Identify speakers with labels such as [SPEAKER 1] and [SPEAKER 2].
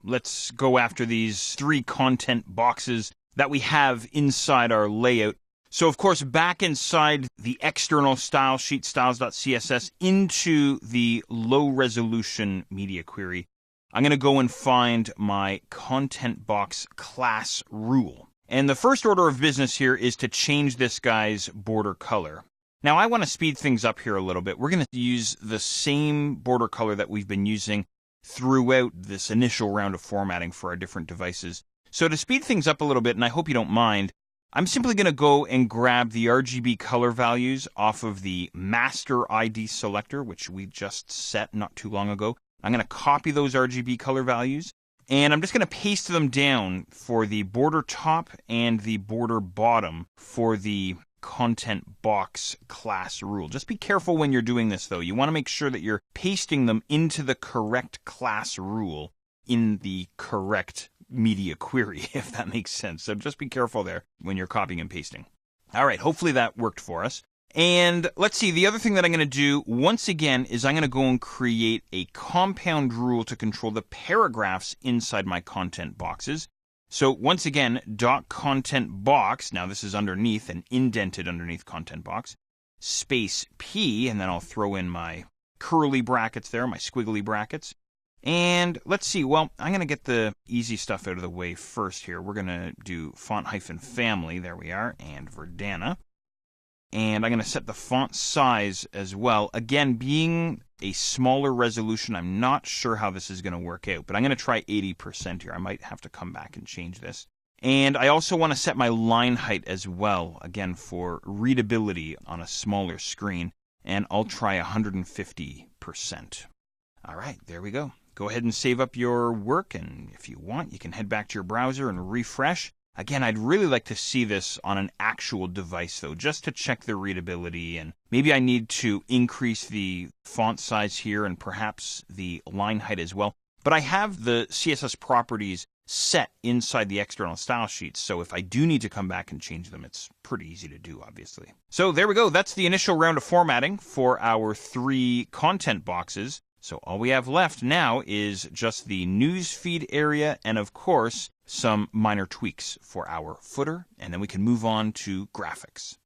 [SPEAKER 1] let's go after these 3 content boxes that we have inside our layout. So, of course, back inside the external style sheet, styles.css, into the low-resolution media query, I'm going to go and find my content box class rule. And the first order of business here is to change this guy's border color. Now, I want to speed things up here a little bit. We're going to use the same border color that we've been using throughout this initial round of formatting for our different devices. So to speed things up a little bit, and I hope you don't mind, I'm simply going to go and grab the RGB color values off of the master ID selector, which we just set not too long ago. I'm going to copy those RGB color values, and I'm just going to paste them down for the border top and the border bottom for the content box class rule. Just be careful when you're doing this, though. You want to make sure that you're pasting them into the correct class rule in the correct media query, if that makes sense. So just be careful there when you're copying and pasting. All right, hopefully that worked for us. And let's see, the other thing that I'm going to do, once again, is I'm going to go and create a compound rule to control the paragraphs inside my content boxes. So once again, .content box, now this is underneath and indented underneath content box, space P, and then I'll throw in my curly brackets there, my squiggly brackets. And let's see, well, I'm going to get the easy stuff out of the way first here. We're going to do font-family, there we are, and Verdana. And I'm going to set the font size as well. Again, being a smaller resolution, I'm not sure how this is going to work out, but I'm going to try 80% here. I might have to come back and change this. And I also want to set my line height as well, again, for readability on a smaller screen. And I'll try 150%. All right, there we go. Go ahead and save up your work, and if you want, you can head back to your browser and refresh. Again, I'd really like to see this on an actual device, though, just to check the readability, and maybe I need to increase the font size here and perhaps the line height as well. But I have the CSS properties set inside the external style sheets, so if I do need to come back and change them, it's pretty easy to do, obviously. So there we go. That's the initial round of formatting for our 3 content boxes. So all we have left now is just the news feed area and, of course, some minor tweaks for our footer, and then we can move on to graphics.